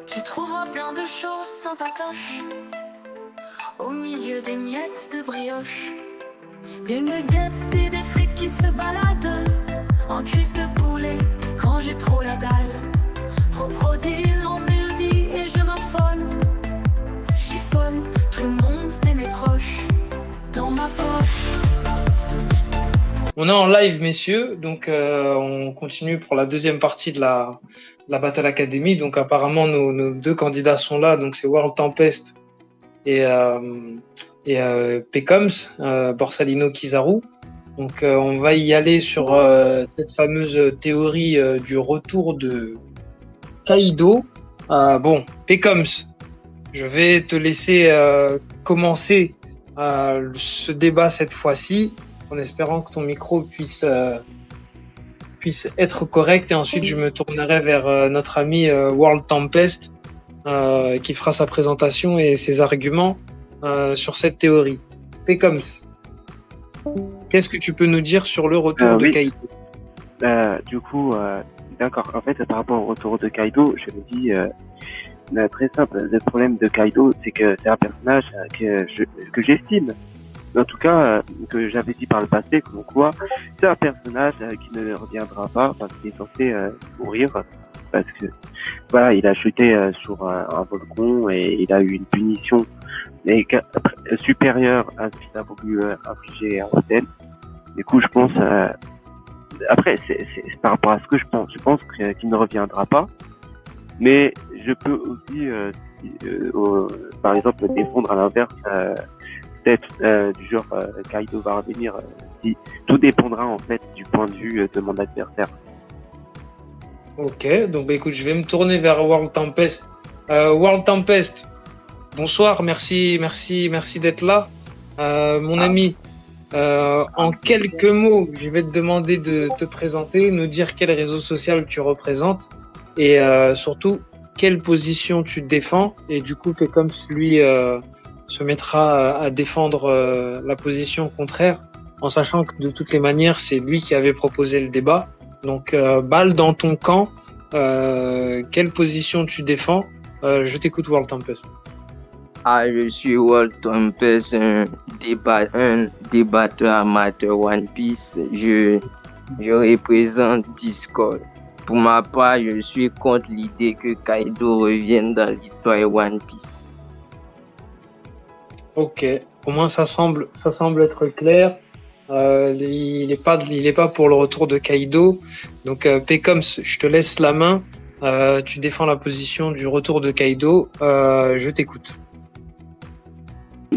Tu trouveras plein de choses sympatoches au milieu des miettes de brioche. Des nuggets et des frites qui se baladent en cuisse de poulet quand j'ai trop la dalle. Crocodile en mélodie et je m'affole. Chiffonne tout le monde de mes proches dans ma poche. On est en live, messieurs, donc on continue pour la deuxième partie de la Battle Academy. Donc apparemment nos deux candidats sont là, donc c'est World Tempest et Pecoms, Borsalino Kizaru. Donc on va y aller sur cette fameuse théorie du retour de Kaido. Bon, Pecoms, je vais te laisser commencer ce débat cette fois-ci, en espérant que ton micro puisse être correct. Et ensuite, je me tournerai vers notre ami World Tempest, qui fera sa présentation et ses arguments sur cette théorie. Pecoms, qu'est-ce que tu peux nous dire sur le retour de Kaido? Du coup, d'accord. En fait, par rapport au retour de Kaido, je me dis très simple. Le problème de Kaido, c'est que c'est un personnage que j'estime. En tout cas, que j'avais dit par le passé, comme quoi c'est un personnage qui ne reviendra pas, parce qu'il est censé mourir, parce que voilà, il a chuté sur un volcan et il a eu une punition supérieure à ce qu'il a voulu infliger à Oden. Du coup, je pense, après, c'est par rapport à ce que je pense qu'il ne reviendra pas, mais je peux aussi, par exemple, me défendre à l'inverse. Du genre Kaido va revenir, si tout dépendra en fait du point de vue de mon adversaire. Ok, donc écoute, je vais me tourner vers World Tempest. World Tempest, bonsoir, merci d'être là. Mon ami, en quelques mots, je vais te demander de te présenter, nous dire quel réseau social tu représentes et surtout quelle position tu défends. Et du coup, Pecoms, lui, se mettra à défendre la position contraire, en sachant que de toutes les manières, c'est lui qui avait proposé le débat. Donc, balle dans ton camp, quelle position tu défends? Je t'écoute, World Tempest. Je suis World Tempest, un débatteur amateur One Piece. Je représente Discord. Pour ma part, je suis contre l'idée que Kaido revienne dans l'histoire One Piece. Ok, au moins ça semble être clair. Il est pas pour le retour de Kaido. Donc Pecoms, je te laisse la main. Tu défends la position du retour de Kaido. Je t'écoute.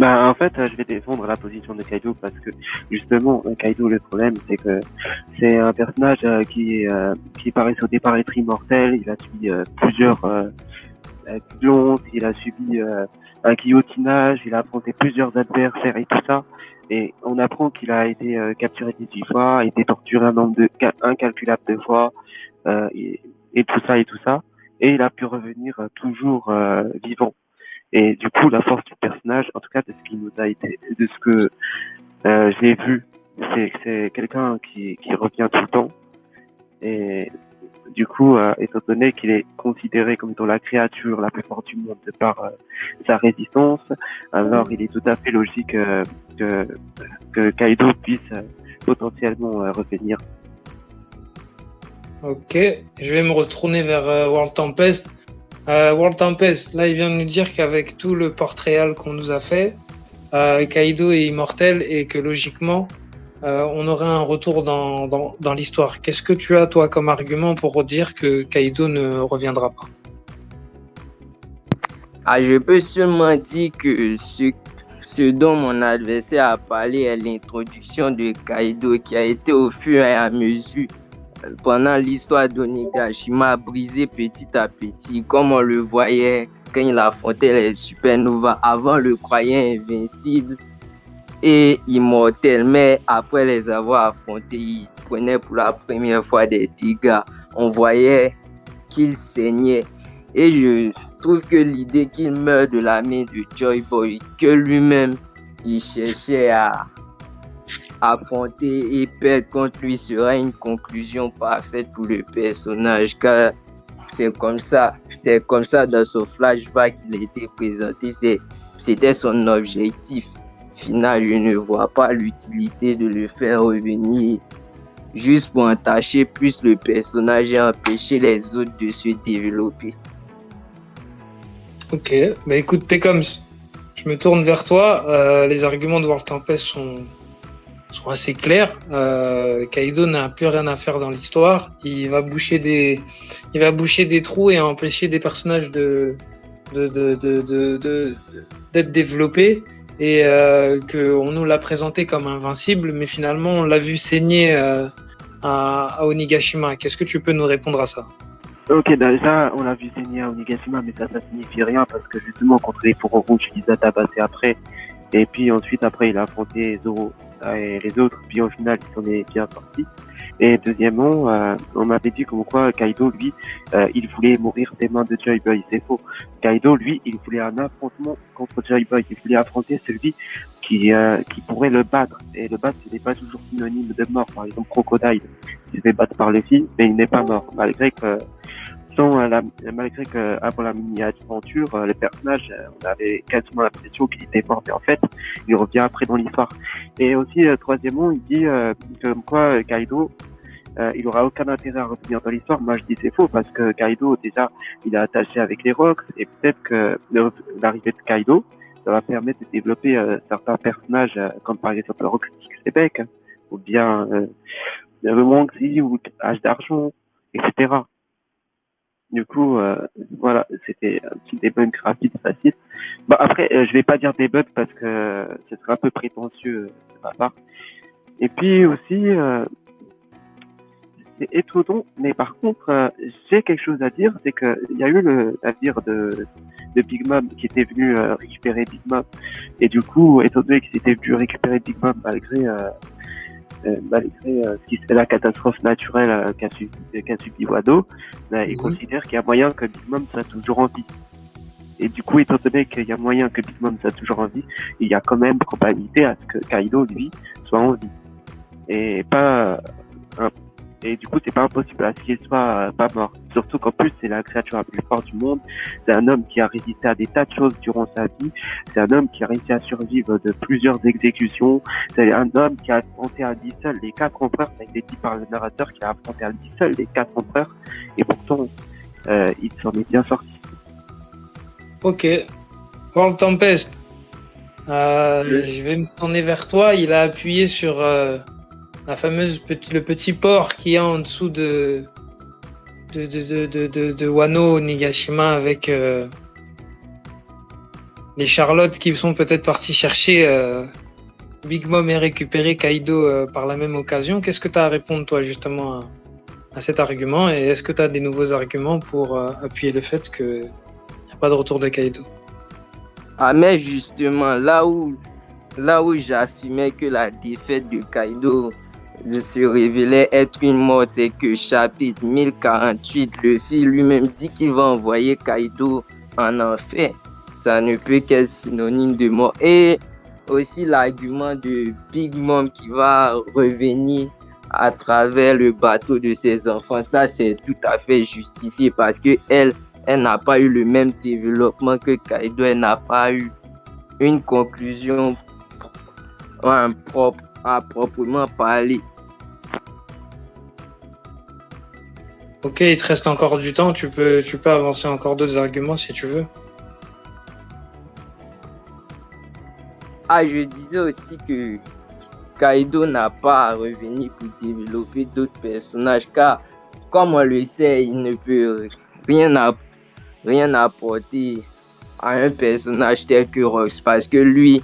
En fait, je vais défendre la position de Kaido parce que justement, Kaido, le problème, c'est que c'est un personnage qui paraissait au départ être immortel. Il a subi plusieurs violence, il a subi un guillotinage, il a affronté plusieurs adversaires et tout ça. Et on apprend qu'il a été capturé 18 fois, été torturé un nombre incalculable de fois, et tout ça. Et il a pu revenir toujours vivant. Et du coup, la force du personnage, en tout cas de ce qui nous a été, de ce que j'ai vu, c'est que c'est quelqu'un qui revient tout le temps. Et du coup, étant donné qu'il est considéré comme étant la créature la plus forte du monde de par sa résistance, alors il est tout à fait logique que Kaido puisse potentiellement revenir. Ok, je vais me retourner vers World Tempest. World Tempest, là il vient de nous dire qu'avec tout le portrait qu'on nous a fait, Kaido est immortel et que logiquement, on aurait un retour dans l'histoire. Qu'est-ce que tu as, toi, comme argument pour dire que Kaido ne reviendra pas? Je peux seulement dire que ce dont mon adversaire a parlé est l'introduction de Kaido qui a été au fur et à mesure pendant l'histoire d'Onigashima brisée petit à petit, comme on le voyait quand il affrontait les supernovas. Avant, le croyait invincible et immortel, mais après les avoir affrontés, il prenait pour la première fois des dégâts. On voyait qu'il saignait. Et je trouve que l'idée qu'il meurt de la main de Joy Boy, que lui-même il cherchait à affronter et perdre contre lui, sera une conclusion parfaite pour le personnage, car c'est comme ça dans son flashback qu'il a été présenté. C'était son objectif final. Je ne vois pas l'utilité de le faire revenir juste pour entacher plus le personnage et empêcher les autres de se développer. Ok, bah écoute, Pécoms, je me tourne vers toi. Les arguments de World Tempest sont assez clairs. Kaido n'a plus rien à faire dans l'histoire. Il va boucher des trous et empêcher des personnages d'être développés et qu'on nous l'a présenté comme invincible, mais finalement on l'a vu saigner à Onigashima. Qu'est-ce que tu peux nous répondre à ça? Ok, déjà, on l'a vu saigner à Onigashima, mais ça signifie rien parce que justement, contre les fourreaux rouges, il les a tabassés après. Et puis ensuite, après, il a affronté Zoro et les autres, puis au final, il s'en est bien sorti. Et deuxièmement, on m'avait dit comme quoi Kaido, lui, il voulait mourir des mains de Joy Boy. C'est faux. Kaido, lui, il voulait un affrontement contre Joy Boy. Il voulait affronter celui qui pourrait le battre. Et le battre, ce n'est pas toujours synonyme de mort. Par exemple, Crocodile, il se fait battre par les filles, mais il n'est pas mort. Malgré que avant la mini-aventure, les personnages, on avait quasiment l'impression qu'il était mort, mais en fait, il revient après dans l'histoire. Et aussi, troisièmement, il dit comme quoi Kaido, il aura aucun intérêt à revenir dans l'histoire. Moi, je dis c'est faux, parce que Kaido, déjà, il est attaché avec les Rocks, et peut-être que l'arrivée de Kaido, ça va permettre de développer certains personnages, comme par exemple Rock Québec, ou bien Monkey, ou H d'Argent, etc. Du coup, voilà, c'était un petit debunk rapide, facile. Bah après, je vais pas dire debunk parce que ce serait un peu prétentieux de ma part. Et puis aussi, c'est étonnant, mais par contre, j'ai quelque chose à dire, c'est que il y a eu le navire de Big Mom qui était venu récupérer Big Mom. Et du coup, étant donné qu'il était venu récupérer Big Mom malgré ce qui serait la catastrophe naturelle qu'a subi Wado, il considère qu'il y a moyen que Big Mom soit toujours en vie. Et du coup, étant donné qu'il y a moyen que Big Mom soit toujours en vie, il y a quand même probabilité à ce que Kaido, lui, soit en vie. Et et du coup, c'est pas impossible à ce qu'il soit pas mort. Surtout qu'en plus, c'est la créature la plus forte du monde. C'est un homme qui a résisté à des tas de choses durant sa vie. C'est un homme qui a réussi à survivre de plusieurs exécutions. C'est un homme qui a affronté à lui seul les 4 empereurs. Ça a été dit par le narrateur qu'il a affronté à lui seul les 4 empereurs. Et pourtant, il s'en est bien sorti. Ok. World Tempest, je vais me tourner vers toi. Il a appuyé sur le petit port qui est en dessous de Wano Nigashima avec les Charlottes qui sont peut-être parties chercher Big Mom et récupérer Kaido par la même occasion. Qu'est-ce que tu as à répondre toi justement à cet argument et est-ce que tu as des nouveaux arguments pour appuyer le fait qu'il n'y a pas de retour de Kaido? Ah mais justement, là où j'affirmais que la défaite de Kaido se révélait être une mort, c'est que chapitre 1048, le fils lui-même dit qu'il va envoyer Kaido en enfer. Ça ne peut qu'être synonyme de mort. Et aussi l'argument de Big Mom qui va revenir à travers le bateau de ses enfants, ça c'est tout à fait justifié parce que elle n'a pas eu le même développement que Kaido, elle n'a pas eu une conclusion propre à proprement parler. Ok, il te reste encore du temps, tu peux avancer encore d'autres arguments si tu veux. Ah, je disais aussi que Kaido n'a pas à revenir pour développer d'autres personnages car, comme on le sait, il ne peut rien apporter à un personnage tel que Rox parce que lui,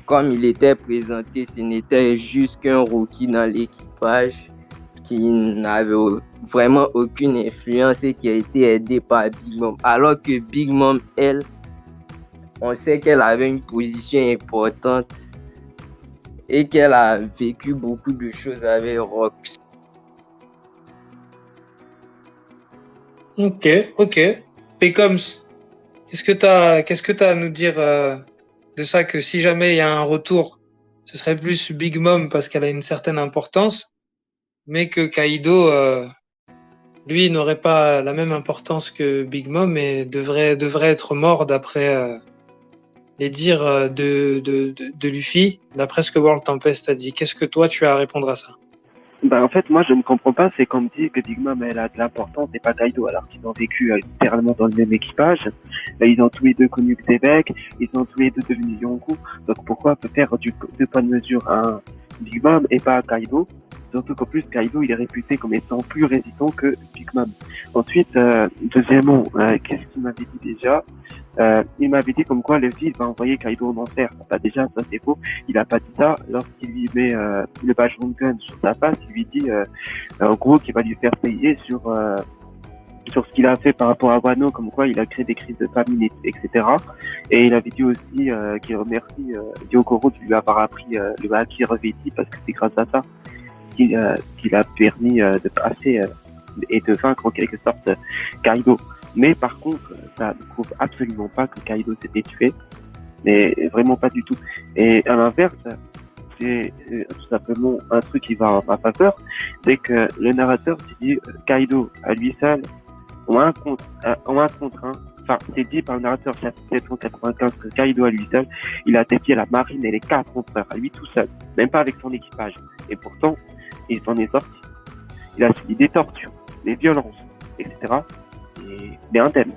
comme il était présenté, ce n'était juste qu'un rookie dans l'équipage qui n'avait vraiment aucune influence et qui a été aidé par Big Mom. Alors que Big Mom, elle, on sait qu'elle avait une position importante et qu'elle a vécu beaucoup de choses avec Rox. Ok. Pécoms, qu'est-ce que t'as à nous dire de ça, que si jamais il y a un retour, ce serait plus Big Mom parce qu'elle a une certaine importance, mais que Kaido lui n'aurait pas la même importance que Big Mom et devrait être mort d'après les dires de Luffy, d'après ce que World Tempest a dit. Qu'est-ce que toi tu as à répondre à ça? Bah, en fait, moi, je ne comprends pas, c'est qu'on me dit que Big Mom, elle a de l'importance et pas Kaido, alors qu'ils ont vécu littéralement dans le même équipage. Ils ont tous les deux connu Québec, ils ont tous les deux devenu Yonkou. Donc pourquoi faire de poids de mesure à Big Mom et pas à Kaido? Surtout qu'en plus, Kaido, il est réputé comme étant plus résistant que Big Mom. Ensuite, deuxièmement, qu'est-ce qu'il m'avait dit déjà? Il m'avait dit comme quoi Luffy va envoyer Kaido en enfer. Bah, déjà, ça c'est faux. Il a pas dit ça. Lorsqu'il lui met le badge Gun sur sa face, il lui dit en gros qu'il va lui faire payer sur ce qu'il a fait par rapport à Wano, comme quoi il a créé des crises de famine, etc. Et il avait dit aussi qu'il remercie Yokoro de lui avoir appris le haki Reviti, parce que c'est grâce à ça qu'il a permis de passer et de vaincre en quelque sorte Kaido. Mais par contre, ça ne prouve absolument pas que Kaido s'était tué, mais vraiment pas du tout. Et à l'inverse, c'est tout simplement un truc qui va en ma faveur, c'est que le narrateur dit Kaido à lui seul, en un contre un, enfin c'est dit par le narrateur chapitre 795 que Kaido à lui seul, il a défié la marine et les 4 empereurs à lui tout seul, même pas avec son équipage. Et pourtant, il s'en est sorti. Il a subi des tortures, des violences, etc. Et des indemnes.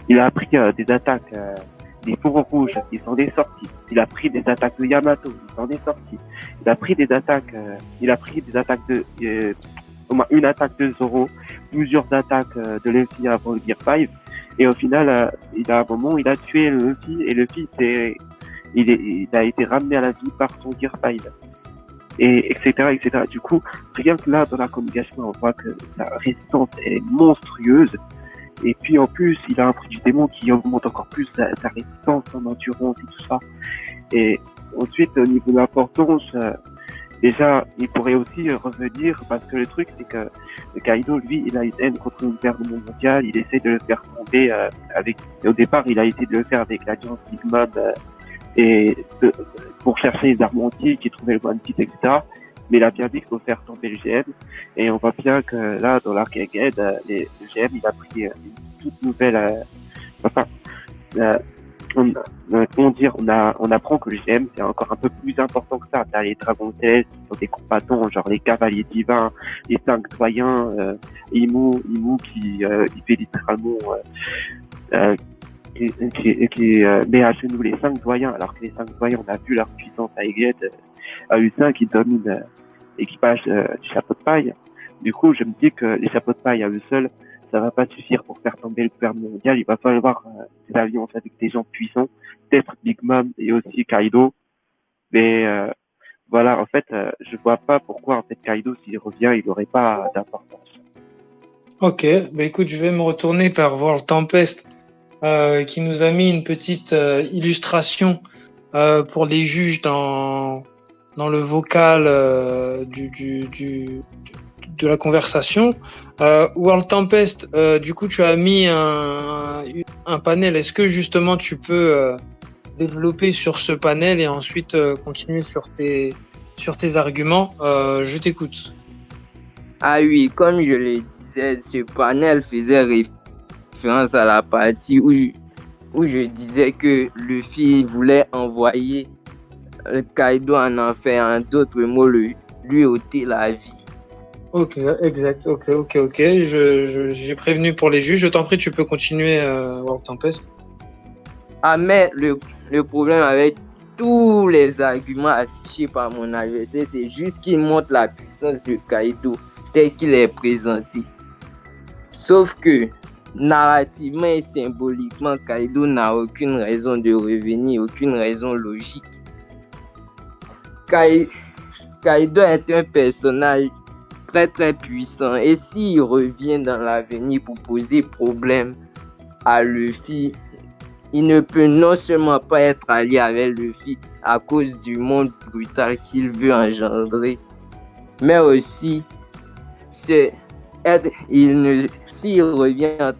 Il a pris des attaques des fourreaux rouges, il s'en est sorti. Il a pris des attaques de Yamato, il s'en est sorti. Il a pris des attaques de au moins une attaque de Zoro, plusieurs attaques de Luffy avant le Gear 5. Et au final, il a un moment où il a tué Luffy, et Luffy il a été ramené à la vie par son Gear 5. Et etc. Du coup, rien que là, dans la communication, on voit que la résistance est monstrueuse. Et puis en plus, il a un prix du démon qui augmente encore plus sa résistance, son endurance et tout ça. Et ensuite, au niveau de l'importance, déjà, il pourrait aussi revenir, parce que le truc, c'est que Kaido, lui, il a une haine contre le gouvernement mondial, il essaie de le faire tomber au départ, il a essayé de le faire avec l'alliance Big Mom, pour chercher les armes antiques et trouver le One Piece, etc. Mais il a bien dit qu'il faut faire tomber le GM. Et on voit bien que là, dans l'arc Egghead, le GM, il a pris une toute nouvelle... on apprend que le GM, c'est encore un peu plus important que ça. T'as les Dragon Test, des combattants, genre les cavaliers divins, les 5 doyens, Imu qui il fait littéralement... qui met à genoux les 5 doyens, alors que les 5 doyens, on a vu leur puissance à Egghead, à U5 qui domine l'équipage du chapeau de paille. Du coup, je me dis que les chapeaux de paille à eux seuls, ça va pas suffire pour faire tomber le gouvernement mondial. Il va falloir des alliances avec des gens puissants, peut-être Big Mom et aussi Kaido. Mais voilà, en fait, je vois pas pourquoi en fait Kaido, s'il revient, il n'aurait pas d'importance. Ok, bah écoute, je vais me retourner vers World Tempest, qui nous a mis une petite illustration pour les juges dans le vocal de la conversation. World Tempest, du coup, tu as mis un panel. Est-ce que justement tu peux développer sur ce panel et ensuite continuer sur tes arguments? Je t'écoute. Ah oui, comme je le disais, ce panel faisait référence à la partie où je disais que Luffy voulait envoyer Kaido en enfer, en d'autres mots, lui ôter la vie. Ok, exact. Ok. J'ai prévenu pour les juges. Je t'en prie, tu peux continuer, World Tempest. Ah, mais le problème avec tous les arguments affichés par mon adversaire, c'est juste qu'il montre la puissance de Kaido tel qu'il est présenté. Sauf que narrativement et symboliquement, Kaido n'a aucune raison de revenir, aucune raison logique. Kaido est un personnage très très puissant, et s'il revient dans l'avenir pour poser problème à Luffy, il ne peut non seulement pas être allié avec Luffy à cause du monde brutal qu'il veut engendrer, mais aussi s'il revient en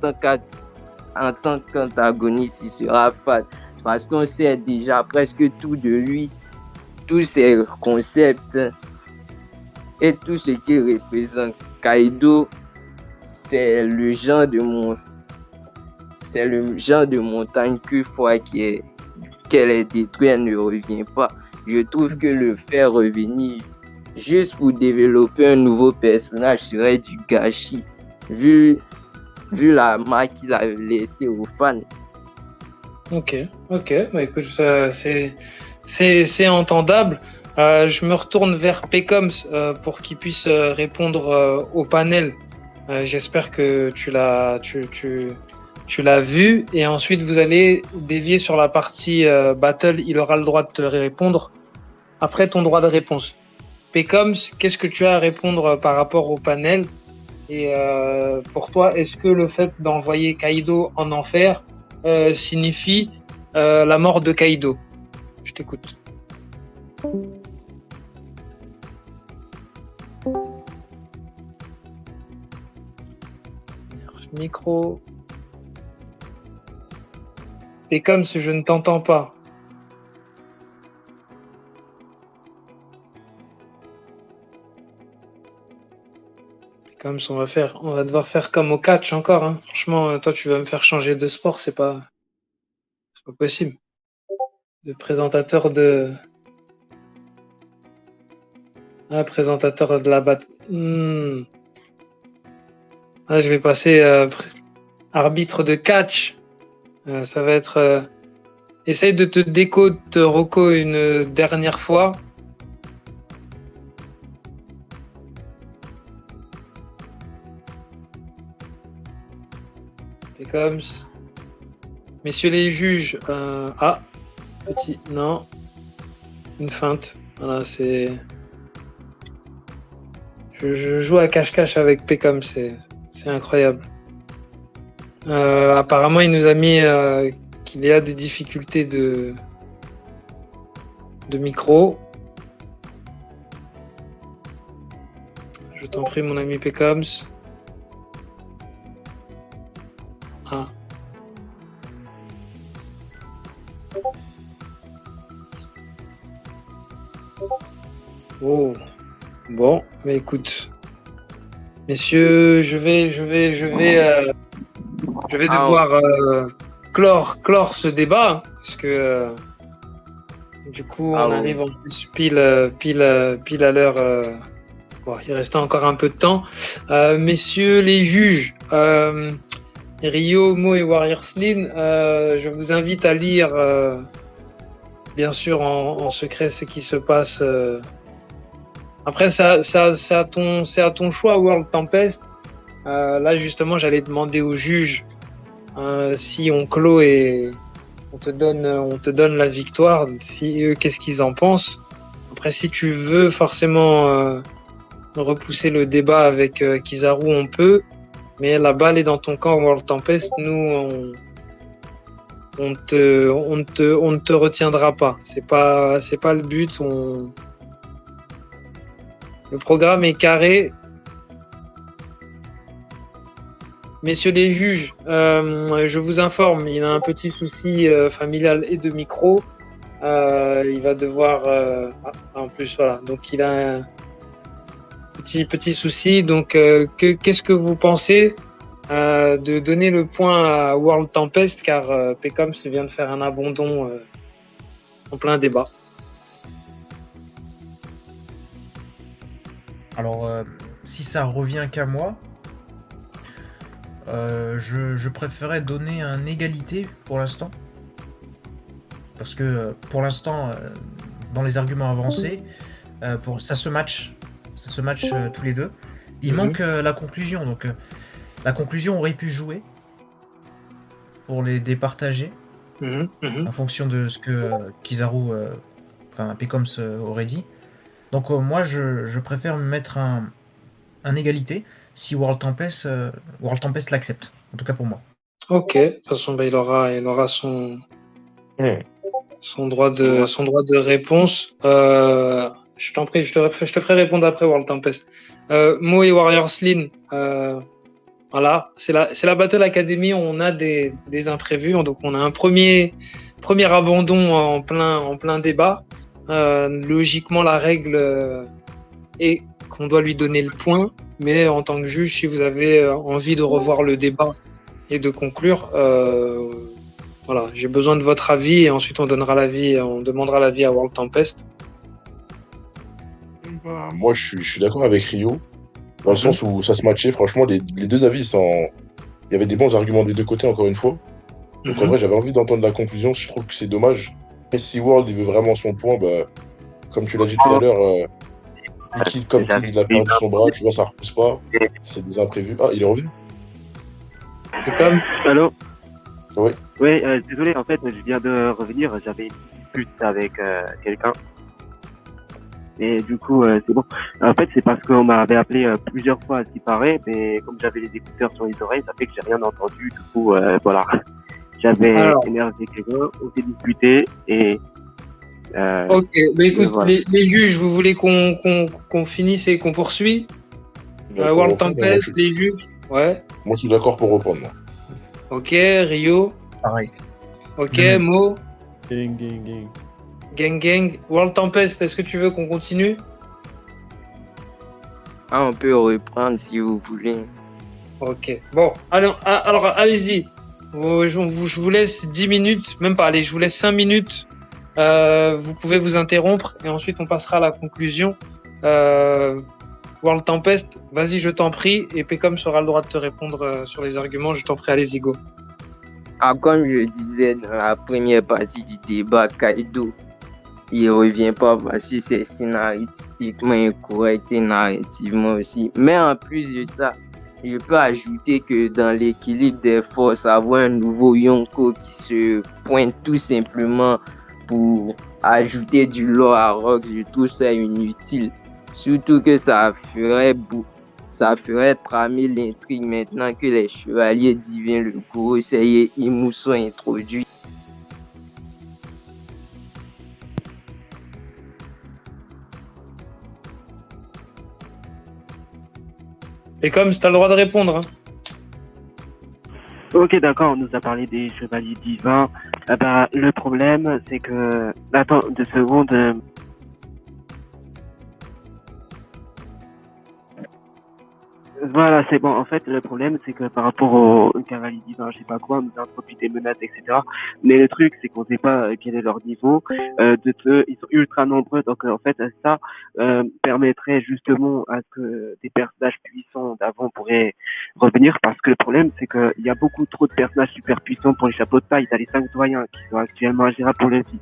tant qu'antagoniste, il sera fade, parce qu'on sait déjà presque tout de lui, tous ses concepts et tout ce qu'il représente. Kaido c'est le genre de montagne qu'une fois qu'elle est détruite, elle ne revient pas. Je trouve que le faire revenir juste pour développer un nouveau personnage serait du gâchis, vu la marque qu'il a laissée aux fans. Ok, bah écoute, c'est entendable. Je me retourne vers Pecoms pour qu'il puisse répondre au panel. J'espère que tu l'as vu. Et ensuite, vous allez dévier sur la partie battle. Il aura le droit de te répondre après ton droit de réponse. Pecoms, qu'est-ce que tu as à répondre par rapport au panel? Et pour toi, est-ce que le fait d'envoyer Kaido en enfer signifie la mort de Kaido? Je t'écoute. Micro. Et comme si je ne t'entends pas. Comme si on va devoir faire comme au catch encore. Hein. Franchement, toi, tu vas me faire changer de sport, c'est pas possible. De présentateur de. Ah, présentateur de la batte. Ah, je vais passer arbitre de catch. Ça va être. Essaye de te déco de Rocco une dernière fois. C'est comme. Messieurs les juges. Petit. Non. Une feinte. Voilà, c'est. Je joue à cache-cache avec Pecom, c'est incroyable. Apparemment, il nous a mis qu'il y a des difficultés de micro. Je t'en prie, mon ami Pecoms. Ah. Oh. Bon, mais écoute, messieurs, je vais devoir clore ce débat parce que du coup on arrive en plus pile à l'heure. Bon, il restait encore un peu de temps. Messieurs les juges, Rio, Mo et Warrior Slim, je vous invite à lire bien sûr en secret ce qui se passe. Après, c'est à ton choix, World Tempest. Là, justement, j'allais demander aux juges si on clôt et on te donne la victoire, si eux, qu'est-ce qu'ils en pensent. Après, si tu veux forcément repousser le débat avec Kizaru, on peut. Mais la balle est dans ton camp, World Tempest. Nous, on ne te retiendra pas. C'est pas le but. Le programme est carré. Messieurs les juges, je vous informe, il a un petit souci familial et de micro. Il va devoir... en plus, voilà. Donc, il a un petit souci. Donc, qu'est-ce que vous pensez de donner le point à World Tempest, car Pecoms vient de faire un abandon en plein débat. Alors, si ça revient qu'à moi, je préférais donner un égalité pour l'instant. Parce que pour l'instant, dans les arguments avancés, ça se match tous les deux. Il manque la conclusion. Donc, la conclusion aurait pu jouer pour les départager en fonction de ce que Kizaru, Pecoms aurait dit. Donc moi, je préfère mettre un égalité si World Tempest l'accepte. En tout cas pour moi. Ok. De toute façon, il aura son droit de réponse. Je t'en prie, je te ferai répondre après World Tempest. Mo et Warrior Slim, voilà, c'est la Battle Academy. On a des imprévus, donc on a un premier abandon en plein débat. Logiquement, la règle est qu'on doit lui donner le point. Mais en tant que juge, si vous avez envie de revoir le débat et de conclure, voilà, j'ai besoin de votre avis et ensuite on demandera l'avis à World Tempest. Bah, moi, je suis d'accord avec Rio, dans le sens où ça se matchait. Franchement, les deux avis, il y avait des bons arguments des deux côtés, encore une fois. Donc, en vrai, j'avais envie d'entendre la conclusion. Je trouve que c'est dommage. Et si World, il veut vraiment son point, bah, comme tu l'as dit tout à l'heure, comme il a perdu son bras, tu vois, ça repousse pas. C'est des imprévus. Ah, il est revenu? C'est comme. Allô? Oui. Oui, désolé, en fait, je viens de revenir. J'avais une dispute avec quelqu'un. Et du coup, c'est bon. En fait, c'est parce qu'on m'avait appelé plusieurs fois, à ce qui paraît, mais comme j'avais les écouteurs sur les oreilles, ça fait que j'ai rien entendu. Du coup, voilà. J'avais énervé quelqu'un, on s'est disputé et... ok, mais écoute, voilà. les juges, vous voulez qu'on finisse et qu'on poursuit World Tempest, les juges. Ouais. Moi, je suis d'accord pour reprendre. Moi. Ok, Rio. Pareil. Ok, Mo. Gang, gang, gang. Gang, gang. World Tempest, est-ce que tu veux qu'on continue? Ah, on peut reprendre si vous voulez. Ok. Bon, alors allez-y. Je vous laisse 10 minutes, même pas, allez, je vous laisse 5 minutes. Vous pouvez vous interrompre et ensuite on passera à la conclusion. World Tempest, vas-y, je t'en prie, et Pecom aura le droit de te répondre sur les arguments. Je t'en prie, allez-y, go. Ah, comme je disais dans la première partie du débat, Kaido, il revient pas parce que c'est scénaristiquement incorrect et narrativement aussi. Mais en plus de ça, je peux ajouter que dans l'équilibre des forces, avoir un nouveau Yonko qui se pointe tout simplement pour ajouter du lore à Rock, je trouve ça inutile. Surtout que ça ferait tramer l'intrigue maintenant que les chevaliers divins, le Gorosei et Imu sont introduits. Et comme tu as le droit de répondre. Hein. Ok, d'accord, on nous a parlé des chevaliers divins. Le problème, c'est que... Attends, 2 secondes. Voilà, c'est bon. En fait, le problème, c'est que par rapport aux cavaliers divins, je sais pas quoi, on nous a introduit des menaces, etc. Mais le truc, c'est qu'on sait pas quel est leur niveau. Ils sont ultra nombreux, donc en fait, ça permettrait justement à ce que des personnages puissants d'avant pourraient revenir, parce que le problème, c'est qu'il y a beaucoup trop de personnages super puissants pour les chapeaux de paille. T'as les 5 doyens qui sont actuellement ingérables pour le vie.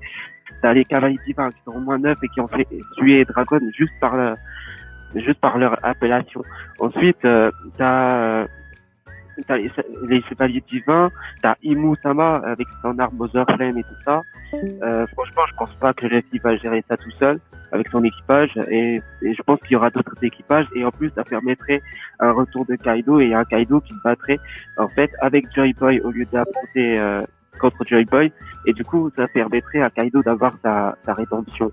T'as les cavaliers divins qui sont au moins 9 et qui ont fait tuer Dragon juste par leur appellation. Ensuite, t'as les chevaliers divins, t'as Imu-sama avec son arme Mother Flame et tout ça. Franchement, je pense pas que Luffy va gérer ça tout seul avec son équipage et je pense qu'il y aura d'autres équipages et en plus ça permettrait un retour de Kaido et un Kaido qui battrait en fait avec Joy Boy au lieu d'affronter contre Joy Boy et du coup ça permettrait à Kaido d'avoir sa rédemption.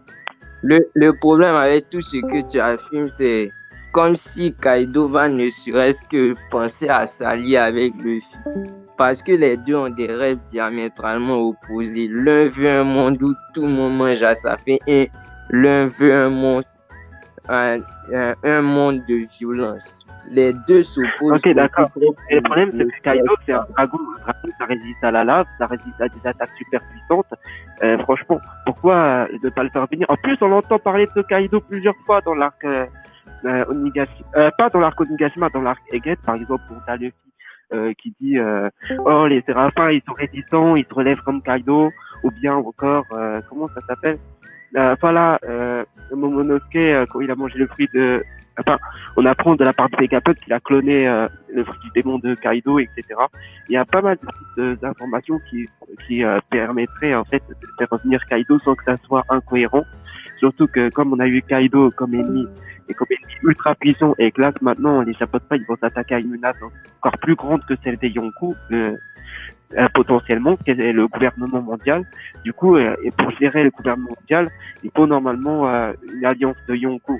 Le problème avec tout ce que tu affirmes, c'est comme si Kaido va ne serait-ce que penser à s'allier avec Luffy. Parce que les deux ont des rêves diamétralement opposés. L'un veut un monde où tout le monde mange à sa faim et l'un veut un monde de violence. Les deux s'opposent. Ok, d'accord. Et le problème, c'est que Kaido, c'est un dragon. Un dragon, ça résiste à la lave, ça résiste à des attaques super puissantes. Franchement, pourquoi ne pas le faire venir? En plus, on entend parler de Kaido plusieurs fois dans l'arc Onigashima. Pas dans l'arc Onigashima, dans l'arc Egghead, par exemple, où t'as Luffy qui dit oh, les séraphins, ils sont résistants, ils se relèvent comme Kaido. Ou bien encore, comment ça s'appelle? Momonosuke, quand il a mangé le fruit de... Enfin, on apprend de la part de Vegapunk qu'il a cloné le fruit du démon de Kaido, etc. Il y a pas mal de petites informations qui permettraient en fait de faire revenir Kaido sans que ça soit incohérent. Surtout que comme on a eu Kaido comme ennemi et comme ennemi ultra puissant et que là maintenant les chapeaux de paille vont s'attaquer à une menace encore plus grande que celle des Yonkou, potentiellement, qui est le gouvernement mondial. Du coup, et pour gérer le gouvernement mondial, il faut normalement une alliance de Yonkou.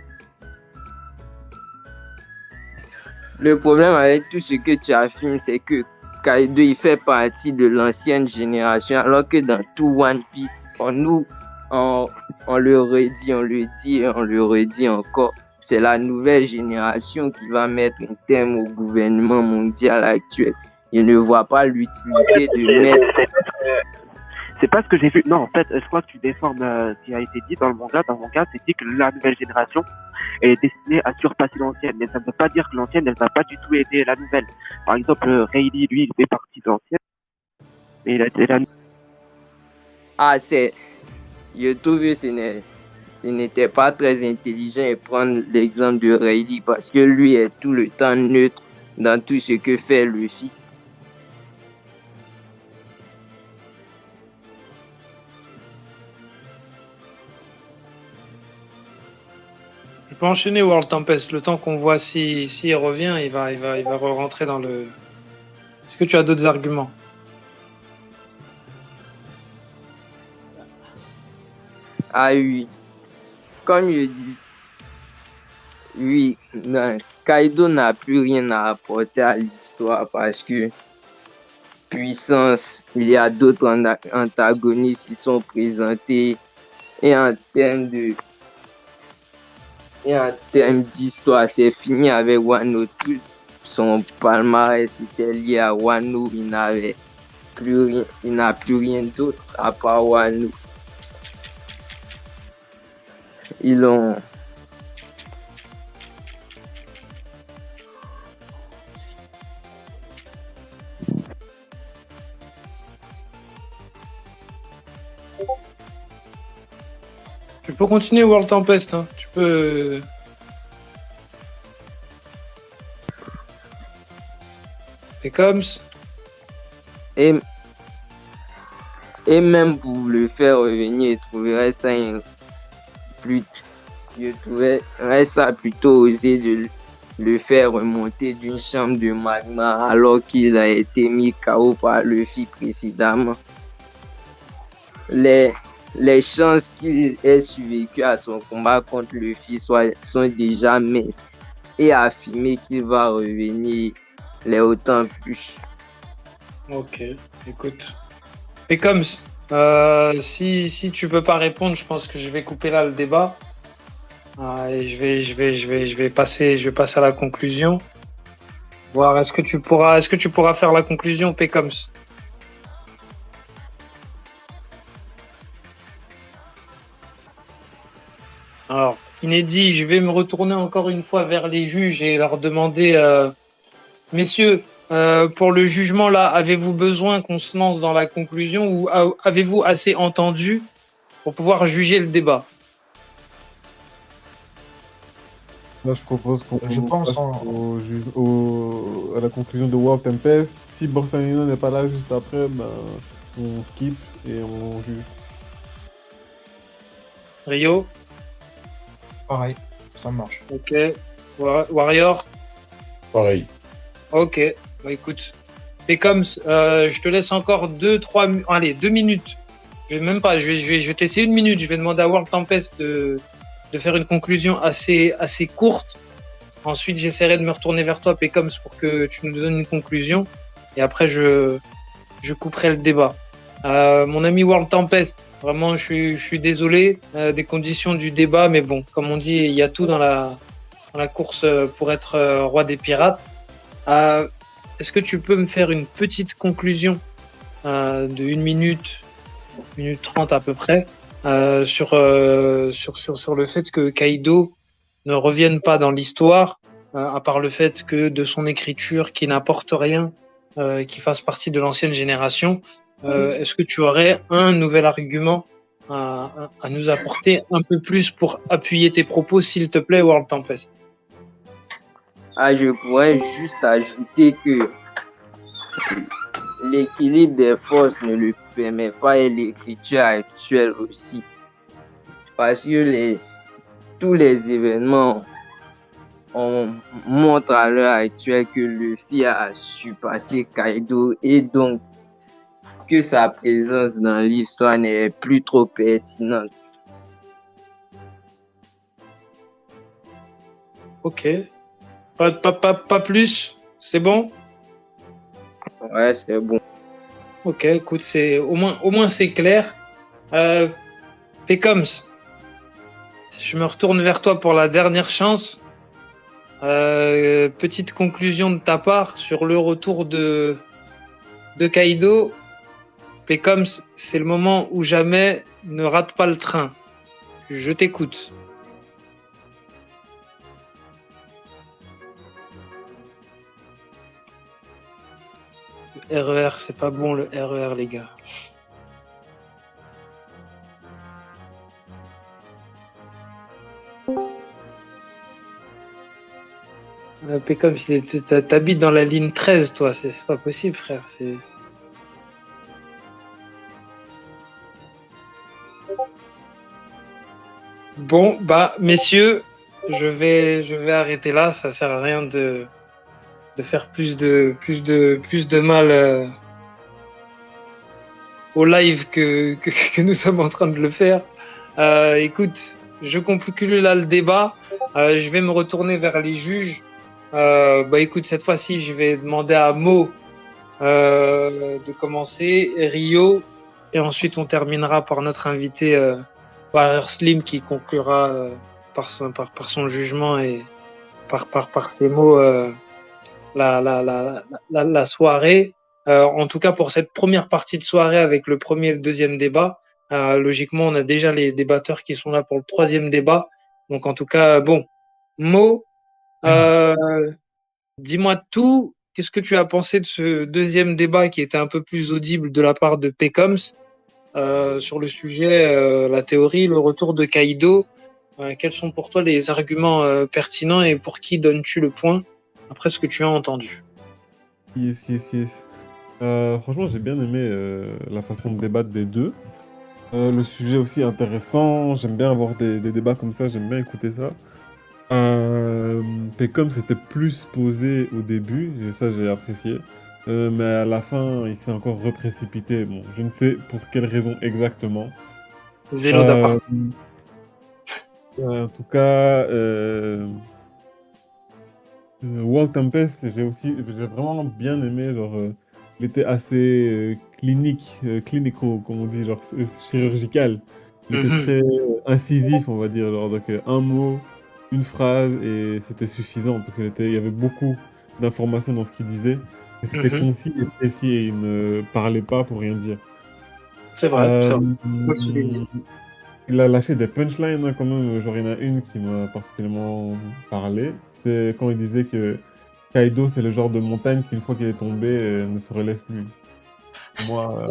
Le problème avec tout ce que tu affirmes, c'est que Kaido il fait partie de l'ancienne génération, alors que dans tout One Piece, on le redit et on le redit encore. c'est la nouvelle génération qui va mettre un terme au gouvernement mondial actuel. Je ne vois pas l'utilité de mettre... C'est pas ce que j'ai vu. Non, en fait, je crois que tu déformes ce qui a été dit dans le manga. Dans mon cas, c'est dit que la nouvelle génération elle est destinée à surpasser l'ancienne. Mais ça ne veut pas dire que l'ancienne, elle va pas du tout aider la nouvelle. Par exemple, Rayleigh, lui, il fait partie de l'ancienne. Mais il a été la Ah, c'est... Je trouve que ce n'était pas très intelligent de prendre l'exemple de Rayleigh parce que lui est tout le temps neutre dans tout ce que fait Luffy. Tu peux enchaîner World Tempest. Le temps qu'on voit s'il revient, il va re-rentrer dans le. Est-ce que tu as d'autres arguments? Ah oui, comme je dis, oui, non, Kaido n'a plus rien à apporter à l'histoire parce que puissance, il y a d'autres antagonistes qui sont présentés et en termes d'histoire, c'est fini avec Wano. Tout son palmarès était lié à Wano. Il n'a plus rien d'autre à part Wano. Ils ont... Tu peux continuer World Tempest. Hein. Tu peux. Et comme. Et même pour le faire revenir, je trouverais ça plutôt osé de le faire remonter d'une chambre de magma alors qu'il a été mis KO par Luffy précédemment. Les chances qu'il ait survécu à son combat contre Luffy sont déjà minces et affirmer qu'il va revenir les autant plus. Ok, écoute. Et comme si tu peux pas répondre, je pense que je vais couper là le débat. Et je vais passer à la conclusion. Voir est-ce que tu pourras faire la conclusion, Pécoms? Alors, inédit, je vais me retourner encore une fois vers les juges et leur demander, messieurs, pour le jugement là, avez-vous besoin qu'on se lance dans la conclusion ou avez-vous assez entendu pour pouvoir juger le débat? Là, je propose qu'on Je pense passe à la conclusion de World Tempest. Si Borsalino n'est pas là juste après, ben, on skip et on juge. Rio? pareil, ça marche. Ok. Warrior? Pareil. Ok. Bah, écoute. Et comme je te laisse encore 2 minutes. Je vais même pas. Je vais te laisser 1 minute. Je vais demander à World Tempest de faire une conclusion assez courte. Ensuite, j'essaierai de me retourner vers toi, Pécoms, pour que tu nous donnes une conclusion. Et après, je couperai le débat. Mon ami World Tempest, vraiment, je suis désolé des conditions du débat, mais bon, comme on dit, il y a tout dans la course pour être roi des pirates. Est-ce que tu peux me faire une petite conclusion de 1 minute, 1 minute 30 à peu près, sur le fait que Kaido ne revienne pas dans l'histoire, à part le fait que de son écriture qui n'apporte rien, qui fasse partie de l'ancienne génération, est-ce que tu aurais un nouvel argument à nous apporter un peu plus pour appuyer tes propos, s'il te plaît, World Tempest? Je pourrais juste ajouter que l'équilibre des forces ne le permet pas et l'écriture actuelle aussi. Parce que tous les événements montrent à l'heure actuelle que Luffy a surpassé Kaido et donc que sa présence dans l'histoire n'est plus trop pertinente. Ok. Pas plus? C'est bon? Ouais, c'est bon. Ok, écoute, au moins c'est clair. Pécoms, je me retourne vers toi pour la dernière chance. Petite conclusion de ta part sur le retour de Kaido. Pécoms, c'est le moment ou jamais, ne rate pas le train. Je t'écoute. Le RER, c'est pas bon le RER, les gars. Pécoms, t'habites dans la ligne 13, toi. C'est pas possible, frère. Bon, bah, messieurs, je vais arrêter là. Ça sert à rien de faire plus de mal au live que nous sommes en train de le faire. Écoute, je conclue là le débat. Je vais me retourner vers les juges. Bah, écoute, cette fois-ci, je vais demander à Mo de commencer, Rio, et ensuite on terminera par notre invité Warrior Slim qui conclura par son jugement et par ses mots la soirée. En tout cas, pour cette première partie de soirée avec le premier et le deuxième débat, logiquement, on a déjà les débatteurs qui sont là pour le troisième débat. Donc, en tout cas, bon, Mo, dis-moi tout. Qu'est-ce que tu as pensé de ce deuxième débat qui était un peu plus audible de la part de Pécoms sur le sujet, la théorie, le retour de Kaido? Quels sont pour toi les arguments pertinents et pour qui donnes-tu le point après ce que tu as entendu? Yes. Franchement, j'ai bien aimé la façon de débattre des deux. Le sujet aussi intéressant. J'aime bien avoir des débats comme ça. J'aime bien écouter ça. Pécom c'était plus posé au début, et ça j'ai apprécié. Mais à la fin, il s'est encore reprécipité. Bon, je ne sais pour quelle raison exactement. Vélo d'appart. En tout cas, World Tempest, j'ai vraiment bien aimé. Genre, il était assez clinico, comme on dit, genre chirurgical. Il était très incisif, on va dire. Genre, donc, un mot, une phrase, et c'était suffisant parce qu'il y avait beaucoup d'informations dans ce qu'il disait. Et c'était concis et précis, et il ne parlait pas pour rien dire. C'est vrai. Il a lâché des punchlines hein, quand même. Genre, il y en a une qui m'a particulièrement parlé. C'est quand il disait que Kaido, c'est le genre de montagne qu'une fois qu'il est tombé, ne se relève plus. Pour moi,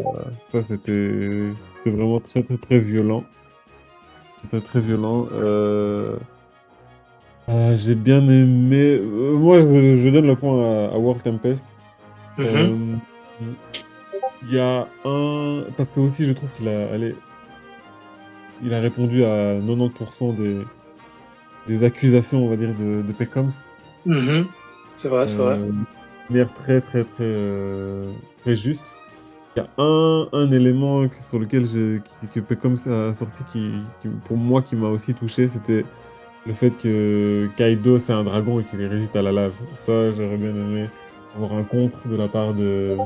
ça, c'était vraiment très, très, très violent. C'était très violent. J'ai bien aimé... moi, je donne le point à World Tempest. Il y a un... Parce que aussi, je trouve qu'il a répondu à 90% des accusations, on va dire, de Pécoms. C'est vrai. De manière très, très, très, très juste. Il y a un élément sur lequel que Pécoms a sorti qui, pour moi, qui m'a aussi touché, c'était le fait que Kaido, c'est un dragon et qu'il résiste à la lave. Ça, j'aurais bien aimé avoir un contre de la part de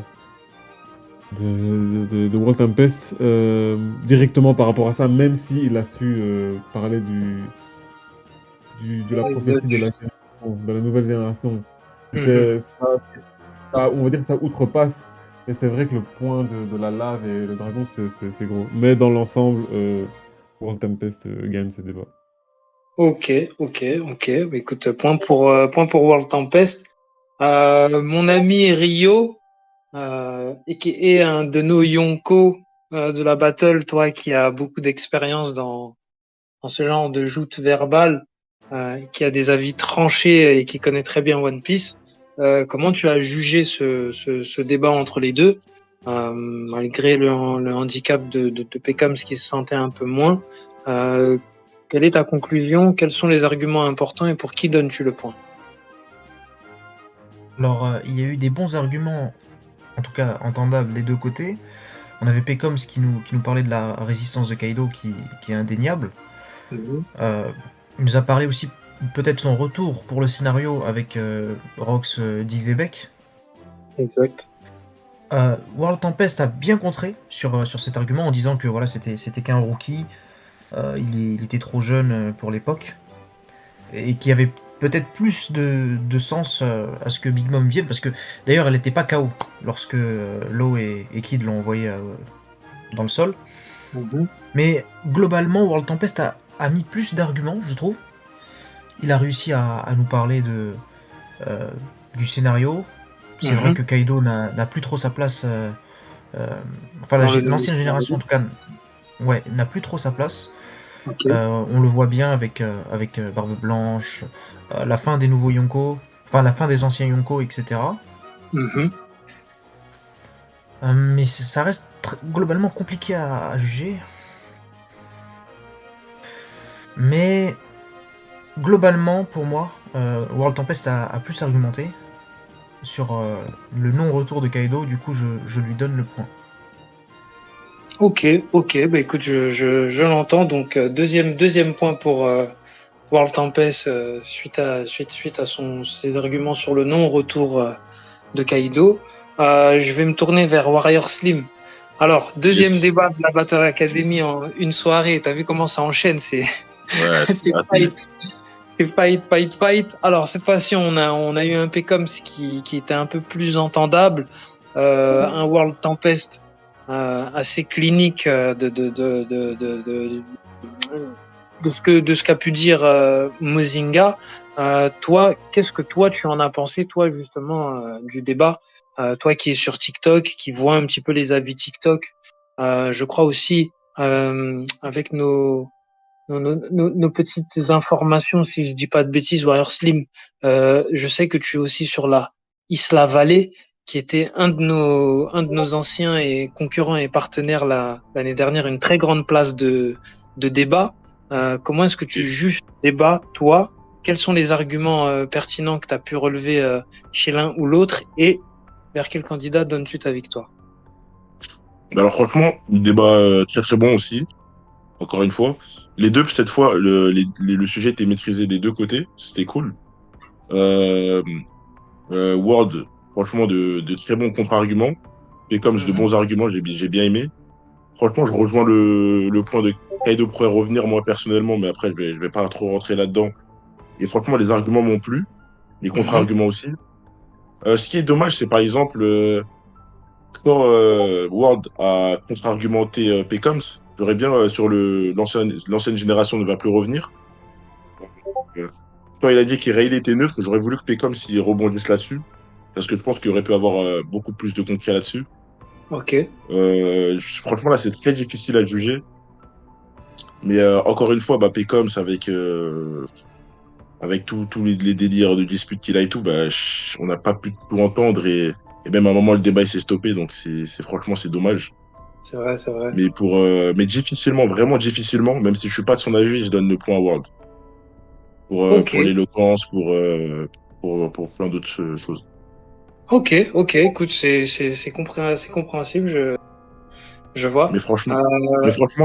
World Tempest directement par rapport à ça, même s'il a su parler de la prophétie de la nouvelle génération. Ça, on va dire que ça outrepasse, mais c'est vrai que le point de la lave et le dragon, c'est gros. Mais dans l'ensemble, World Tempest gagne ce débat. Ok. Écoute, point pour World Tempest. Mon ami Rio, qui est un de nos Yonko de la battle, toi qui as beaucoup d'expérience dans ce genre de joute verbale, qui a des avis tranchés et qui connaît très bien One Piece. Comment tu as jugé ce débat entre les deux, malgré le handicap de Pécoms qui se sentait un peu moins? Quelle est ta conclusion? Quels sont les arguments importants et pour qui donnes-tu le point? Alors, il y a eu des bons arguments, en tout cas entendables des deux côtés. On avait Pécoms qui nous parlait de la résistance de Kaido qui est indéniable. Il nous a parlé aussi peut-être son retour pour le scénario avec Rox Dixebeck. Exact. World Tempest a bien contré sur cet argument en disant que voilà, c'était qu'un rookie. il était trop jeune pour l'époque et qui avait peut-être plus de sens à ce que Big Mom vienne, parce que d'ailleurs elle n'était pas KO lorsque Law et Kid l'ont envoyé dans le sol. Mais globalement, World Tempest a mis plus d'arguments, je trouve. Il a réussi à nous parler du scénario. C'est vrai que Kaido n'a plus trop sa place. Enfin, l'ancienne génération, en tout cas, n'a plus trop sa place. On le voit bien avec Barbe Blanche, la fin des nouveaux Yonko, enfin la fin des anciens Yonko, etc. Mais ça reste globalement compliqué à juger. Mais globalement, pour moi, World Tempest a plus argumenté sur le non-retour de Kaido. Du coup, je lui donne le point. Ok, bah écoute, je l'entends. Donc deuxième point pour World Tempest suite à ses arguments sur le non-retour de Kaido. Je vais me tourner vers Warrior Slim. Alors, deuxième débat de la Battle Academy en une soirée. T'as vu comment ça enchaîne? C'est fight. Alors, cette fois-ci, on a eu un Pecoms qui était un peu plus entendable. Un World Tempest assez clinique de ce qu'a pu dire Mozinga. Toi, qu'est-ce que toi tu en as pensé, toi, justement, du débat? Toi qui es sur TikTok, qui vois un petit peu les avis TikTok, je crois aussi avec nos petites informations, si je dis pas de bêtises, Warrior Slim, je sais que tu es aussi sur la Isla Valley, qui était un de nos anciens et concurrents et partenaires l'année dernière, une très grande place de débat. Comment est-ce que tu juges ce débat, toi? Quels sont les arguments pertinents que tu as pu relever chez l'un ou l'autre, et vers quel candidat donnes-tu ta victoire? Alors franchement, le débat très très bon aussi. Encore une fois, les deux, cette fois, le sujet était maîtrisé des deux côtés, c'était cool. Word, franchement, de très bons contre-arguments, et comme de bons arguments, j'ai bien aimé. Franchement, je rejoins le point de Kaido pourrait revenir, moi, personnellement, mais après, je vais pas trop rentrer là-dedans. Et franchement, les arguments m'ont plu, les contre-arguments aussi. Ce qui est dommage, c'est par exemple, quand Word a contre-argumenté Pecoms, j'aurais bien, sur l'ancienne génération ne va plus revenir. Quand il a dit qu'il était neutre, j'aurais voulu que Pecoms s'y rebondisse là-dessus, parce que je pense qu'il aurait pu avoir beaucoup plus de concret là-dessus. Ok. Franchement, là, c'est très difficile à juger. Mais encore une fois, Pecoms, avec tous les délires de dispute qu'il a et tout, on n'a pas pu tout entendre, et même à un moment, le débat il s'est stoppé, donc franchement, c'est dommage. C'est vrai. Mais difficilement, vraiment difficilement, même si je suis pas de son avis, je donne le point à World. Pour l'éloquence, pour plein d'autres choses. Ok, écoute, c'est compréhensible, je vois. Mais franchement,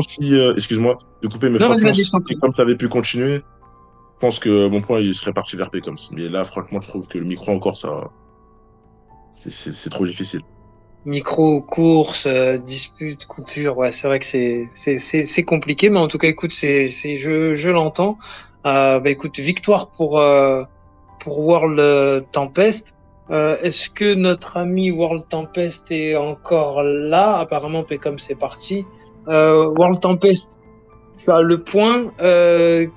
si, excuse-moi de couper, mais non, franchement, vas-y, si Pecoms avait pu continuer, je pense que mon point, il serait parti vers Pecoms. Mais là, franchement, je trouve que le micro encore, c'est trop difficile. Micro, course, dispute, coupure, ouais, c'est vrai que c'est compliqué, mais en tout cas, écoute, je l'entends. Écoute, victoire pour World Tempest. Est-ce que notre ami World Tempest est encore là? Apparemment, Pecoms c'est parti. World Tempest, tu as le point.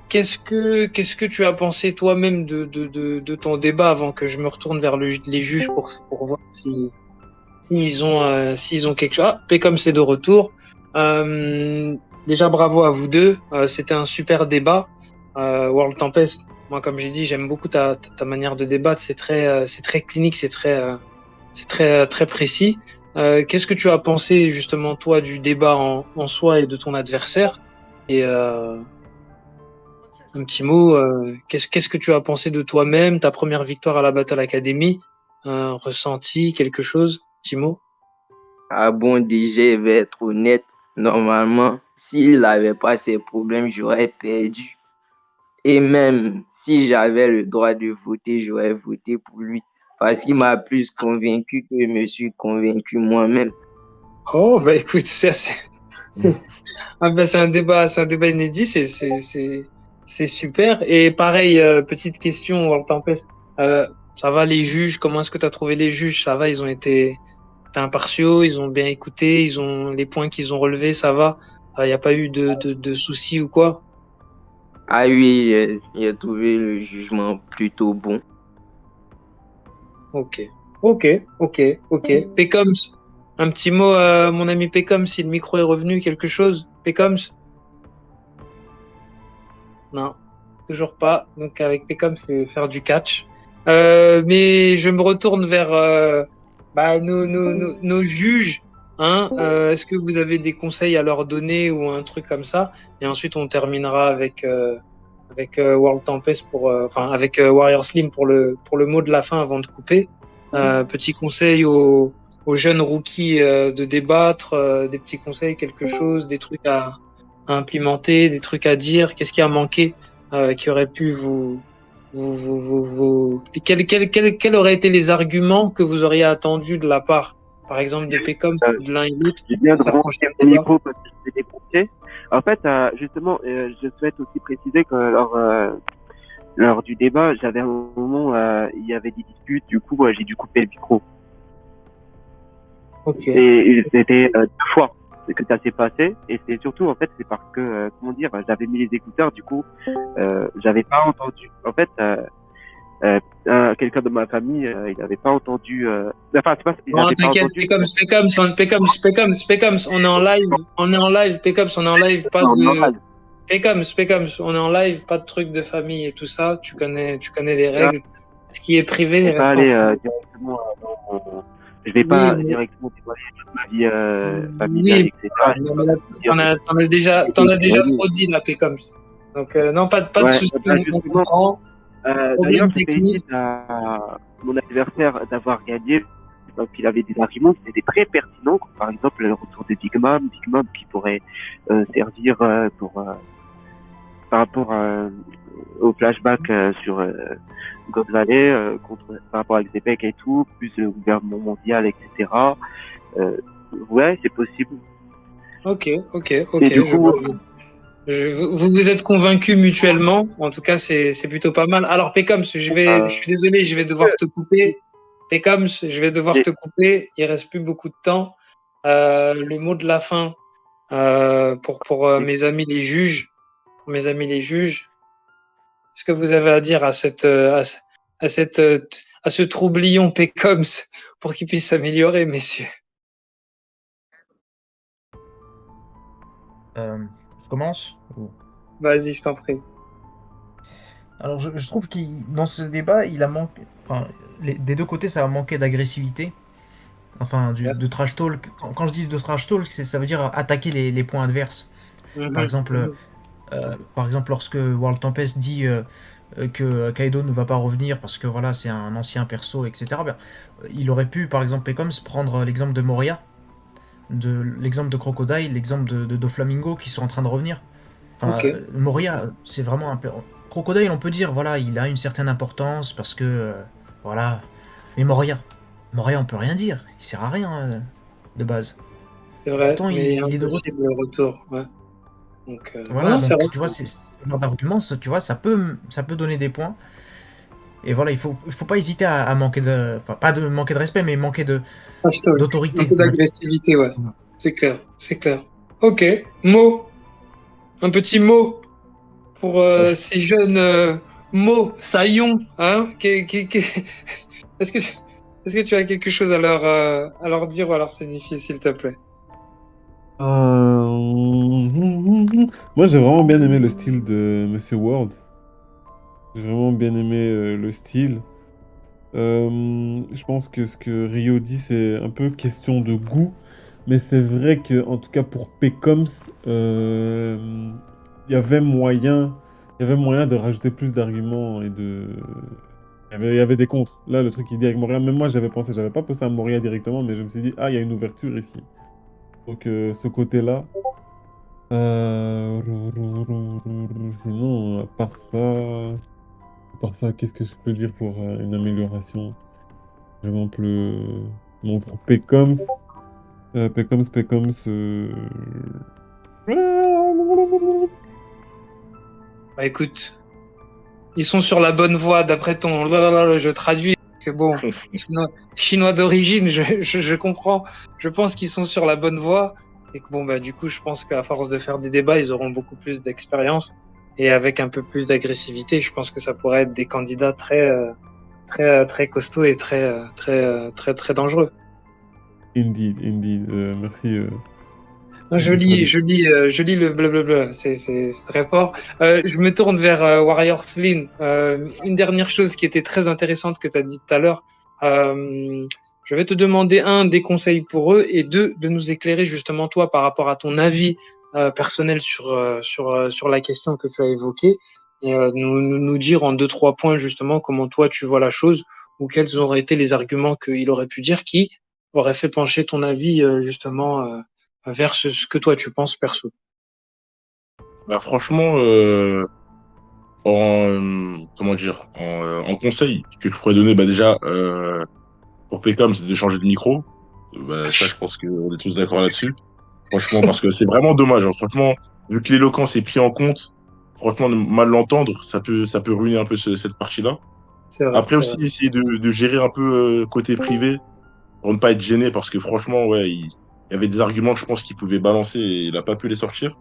Qu'est-ce que tu as pensé toi-même de ton débat, avant que je me retourne vers les juges pour voir s'ils ont quelque chose. Pecoms c'est de retour. Déjà bravo à vous deux. C'était un super débat. World Tempest, moi comme j'ai dit, j'aime beaucoup ta manière de débattre. C'est très clinique, c'est très précis. Qu'est-ce que tu as pensé justement toi du débat en soi et de ton adversaire? Et un petit mot, qu'est-ce que tu as pensé de toi-même, ta première victoire à la Battle Academy, ressenti quelque chose, petit mot? Ah bon, déjà, je vais être honnête. Normalement, s'il n'avait pas ces problèmes, j'aurais perdu. Et même si j'avais le droit de voter, j'aurais voté pour lui. Parce qu'il m'a plus convaincu que je me suis convaincu moi-même. Oh, écoute, Ah bah, c'est un débat inédit, c'est super. Et pareil, petite question, World Tempest. Ça va les juges? Comment est-ce que tu as trouvé les juges? Ça va, ils ont été impartiaux, ils ont bien écouté, ils ont les points qu'ils ont relevés, ça va. Il n'y a pas eu de soucis ou quoi? Ah oui, j'ai trouvé le jugement plutôt bon. Ok, ok. Pécoms, un petit mot, mon ami Pécoms, si le micro est revenu, quelque chose? Pécoms? Non, toujours pas. Donc avec Pécoms, c'est faire du catch. Mais je me retourne vers bah, nos juges. Hein, est-ce que vous avez des conseils à leur donner ou un truc comme ça? Et ensuite, on terminera avec World Tempest enfin avec Warrior Slim pour le mot de la fin avant de couper. Petit conseil aux jeunes rookies de débattre, des petits conseils, quelque chose, des trucs à implémenter, des trucs à dire. Qu'est-ce qui a manqué qui aurait pu quels auraient été les arguments que vous auriez attendus de la part, par exemple, de Pécom, Euh, de l'un et l'autre, J'ai bien pour faire branché pencher le mon débat? micro parce que je vais débrancher. En fait, justement, je souhaite aussi préciser que lors du débat, j'avais un moment, il y avait des disputes, du coup, j'ai dû couper le micro. Ok. Et c'était 2 fois que ça s'est passé. Et c'est surtout, en fait, c'est parce que, comment dire, j'avais mis les écouteurs, du coup, j'avais pas entendu. En fait, quelqu'un de ma famille, il n'avait pas entendu. Enfin, c'est pas, il Non, n'avait pas t'inquiète, entendu. Pécom, on est en live, Pécom, on est en live, pas Non, de, normal. Pécom, on est en live, pas de trucs de famille et tout ça, tu connais les règles. Ce qui est privé Je vais pas reste en aller privé. directement. Je vais Oui, pas mais directement dévoiler toute ma vie familiale, oui, etc. Je non, vais mais pas là, dire t'en as déjà des- trop dit, là, Pécom. Donc, non, pas de Ouais, soucis, bah on justement, comprend. d'ailleurs, Problème je technique. félicite mon adversaire d'avoir gagné parce qu'il avait des arguments qui étaient très pertinents, comme par exemple le retour de Big Mom qui pourrait servir par rapport au flashback sur God Valley, par rapport à Xebec et tout, plus le gouvernement mondial, etc. Ouais, c'est possible. Ok. Et du Je coup, vois. Vous vous êtes convaincus mutuellement. En tout cas, c'est plutôt pas mal. Alors, Pécoms, je suis désolé, je vais devoir te couper. Pécoms, je vais devoir j'ai- te couper. Il reste plus beaucoup de temps. Le mot de la fin pour mes amis les juges. Pour mes amis les juges, qu'est-ce que vous avez à dire à à cette, à ce troublion Pécoms pour qu'il puisse s'améliorer, messieurs? Je commence? Vas-y, je t'en prie. Alors, je trouve que dans ce débat, il a manqué. Enfin, des deux côtés, ça a manqué d'agressivité. Enfin, de trash talk. Quand je dis de trash talk, ça veut dire attaquer les points adverses. Par exemple, lorsque World Tempest dit que Kaido ne va pas revenir parce que voilà, c'est un ancien perso, etc. Ben, il aurait pu, par exemple, Pecoms prendre l'exemple de Moria, l'exemple de Crocodile, l'exemple de Doflamingo qui sont en train de revenir. Enfin, Ok. Moria, c'est vraiment un peu. Crocodile, on peut dire, voilà, il a une certaine importance parce que. Voilà. Mais Moria, on peut rien dire. Il sert à rien de base. C'est vrai, Pourtant, mais il est de retour. impossible le retour. Ouais. Donc, Voilà, non, c'est vrai. donc tu vois, ce genre d'argument, tu vois, ça peut donner des points. Et voilà, il faut pas hésiter à manquer de. Enfin, pas de manquer de respect, mais manquer Hashtag. Un d'autorité. peu d'agressivité, ouais. Voilà. C'est clair, c'est clair. Ok, mot. Un petit mot pour ces jeunes mots, saillons. Hein? Est-ce que, est-ce que tu as quelque chose à leur dire ou à leur signifier, s'il te plaît? Moi, j'ai vraiment bien aimé le style de Monsieur World. J'ai vraiment bien aimé le style. Je pense que ce que Rio dit, c'est un peu question de goût. Mais c'est vrai que, en tout cas, pour Pécoms, il y avait moyen de rajouter plus d'arguments et de. Il y avait des contres. Là, le truc qu'il dit avec Moria, même moi, j'avais pensé, j'avais pas pensé à Moria directement, mais je me suis dit, ah, il y a une ouverture ici. Donc, ce côté-là. Sinon, à part ça, qu'est-ce que je peux dire pour une amélioration? Par exemple, bon, pour Pécoms, Bah, écoute, ils sont sur la bonne voie d'après ton. Je traduis. Que bon, chinois d'origine, je comprends. Je pense qu'ils sont sur la bonne voie. Et que bon, bah, du coup, je pense qu'à force de faire des débats, ils auront beaucoup plus d'expérience. Et avec un peu plus d'agressivité, je pense que ça pourrait être des candidats très costauds et très dangereux. Indeed. Merci. Non, je lis le blablabla, c'est très fort. Je me tourne vers Warrior Slim. Une dernière chose qui était très intéressante que tu as dit tout à l'heure. Je vais te demander des conseils pour eux et deux, de nous éclairer justement toi par rapport à ton avis personnel sur la question que tu as évoquée et nous dire en 2-3 points justement comment toi tu vois la chose ou quels auraient été les arguments qu'il aurait pu dire qui auraient fait pencher ton avis justement vers ce que toi tu penses perso. Bah, franchement, en conseil que je pourrais donner, bah, déjà, pour Peckham, c'est de changer de micro. Bah, ça, je pense qu'on est tous d'accord là-dessus. Franchement, parce que c'est vraiment dommage. Hein. Franchement, vu que l'éloquence est pris en compte, franchement, mal l'entendre, ça peut ruiner un peu cette partie-là. C'est vrai, Après aussi, essayer de gérer un peu côté privé pour ne pas être gêné, parce que franchement, ouais, il y avait des arguments, je pense, qu'il pouvait balancer et il n'a pas pu les sortir.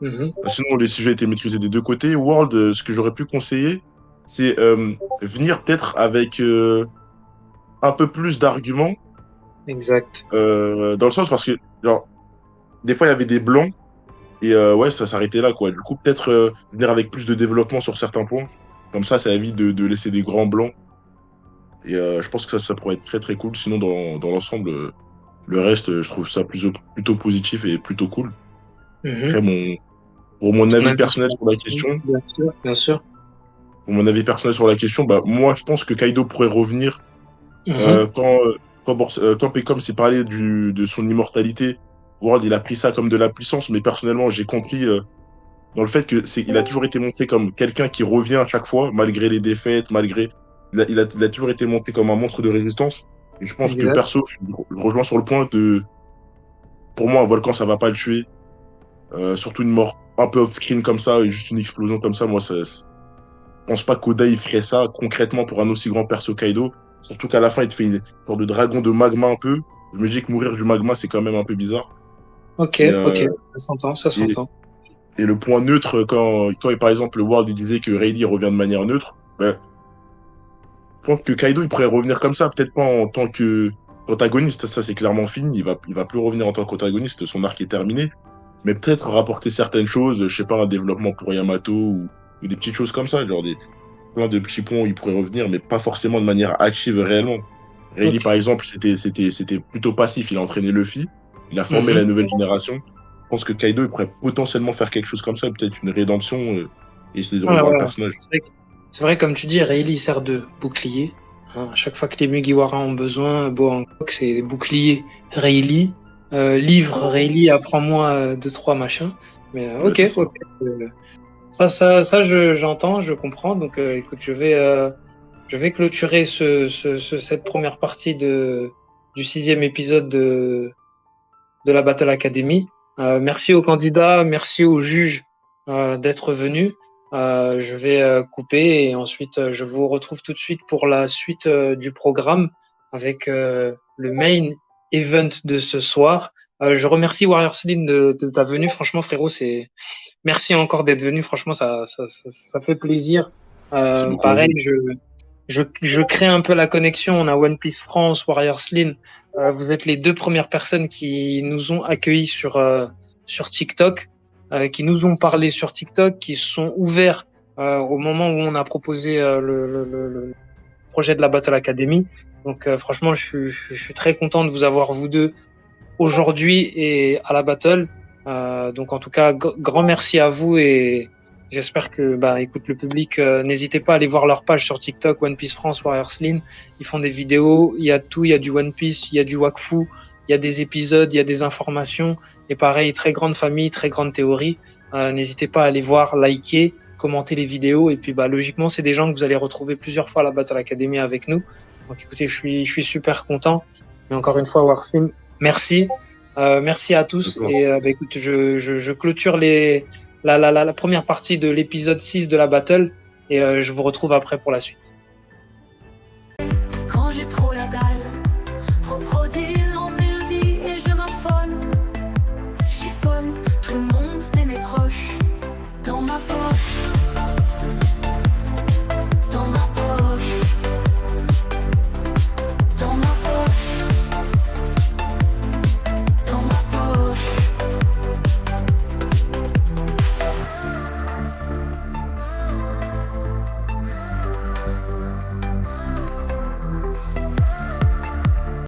Sinon, les sujets étaient maîtrisés des deux côtés. World, ce que j'aurais pu conseiller, c'est venir peut-être avec un peu plus d'arguments. Exact. Dans le sens parce que, genre, des fois, il y avait des blancs et ouais, ça s'arrêtait là, quoi. Du coup, peut-être venir avec plus de développement sur certains points. Comme ça évite de laisser des grands blancs. Et je pense que ça pourrait être très, très cool. Sinon, dans l'ensemble, le reste, je trouve ça plutôt positif et plutôt cool. Après, pour mon avis personnel sur la question. Bien sûr. Pour mon avis personnel sur la question, bah, moi, je pense que Kaido pourrait revenir quand Peckham s'est parlé de son immortalité. World, il a pris ça comme de la puissance, mais personnellement, j'ai compris dans le fait il a toujours été montré comme quelqu'un qui revient à chaque fois, malgré les défaites, il a toujours été montré comme un monstre de résistance. Et je pense que perso, je rejoins sur le point pour moi, un volcan, ça va pas le tuer. Surtout une mort un peu off-screen comme ça, et juste une explosion comme ça, moi, je pense pas qu'Oda il ferait ça concrètement pour un aussi grand perso Kaido. Surtout qu'à la fin, il te fait une sorte de dragon de magma un peu. Je me dis que mourir du magma, c'est quand même un peu bizarre. Ok, ça s'entend. Et le point neutre, quand par exemple, le World il disait que Rayleigh revient de manière neutre, ben, je pense que Kaido il pourrait revenir comme ça, peut-être pas en tant que protagoniste, ça c'est clairement fini, il va plus revenir en tant qu'antagoniste, son arc est terminé, mais peut-être rapporter certaines choses, je sais pas, un développement pour Yamato ou des petites choses comme ça, genre plein de petits points où il pourrait revenir, mais pas forcément de manière active réellement. Rayleigh par exemple, c'était plutôt passif, il a entraîné Luffy, il a formé la nouvelle génération. Je pense que Kaido il pourrait potentiellement faire quelque chose comme ça, peut-être une rédemption et essayer de revoir le personnage. C'est vrai, comme tu dis, Rayleigh sert de bouclier. À chaque fois que les Mugiwara ont besoin, Hancock, c'est bouclier Rayleigh. Livre Rayleigh, apprends-moi 2-3 machins. Mais ok. Ça j'entends, je comprends. Donc écoute, je vais clôturer cette première partie du 6e épisode de la Battle Academy. Merci aux candidats, merci aux juges d'être venus. Je vais couper et ensuite je vous retrouve tout de suite pour la suite du programme avec le main event de ce soir. Je remercie Warrior Slim de ta venue. Franchement, frérot, merci encore d'être venu. Franchement, ça fait plaisir. Pareil, je crée un peu la connexion. On a One Piece France, Warrior Slim. Vous êtes les 2 premières personnes qui nous ont accueillis sur TikTok, qui nous ont parlé sur TikTok, qui se sont ouverts au moment où on a proposé le projet de la Battle Academy. Donc franchement, je suis très content de vous avoir vous deux aujourd'hui et à la Battle. Donc en tout cas, grand merci à vous et j'espère que écoute, le public, n'hésitez pas à aller voir leur page sur TikTok, One Piece France, Warrior Slim. Ils font des vidéos, il y a tout, il y a du One Piece, il y a du Wakfu, il y a des épisodes, il y a des informations. Et pareil, très grande famille, très grande théorie. N'hésitez pas à aller voir, liker, commenter les vidéos. Et puis logiquement, c'est des gens que vous allez retrouver plusieurs fois à la Battle Academy avec nous. Donc écoutez, je suis super content. Et encore une fois, Warsim, merci. Merci à tous. Et écoute, je clôture la première partie de l'épisode 6 de la battle et je vous retrouve après pour la suite.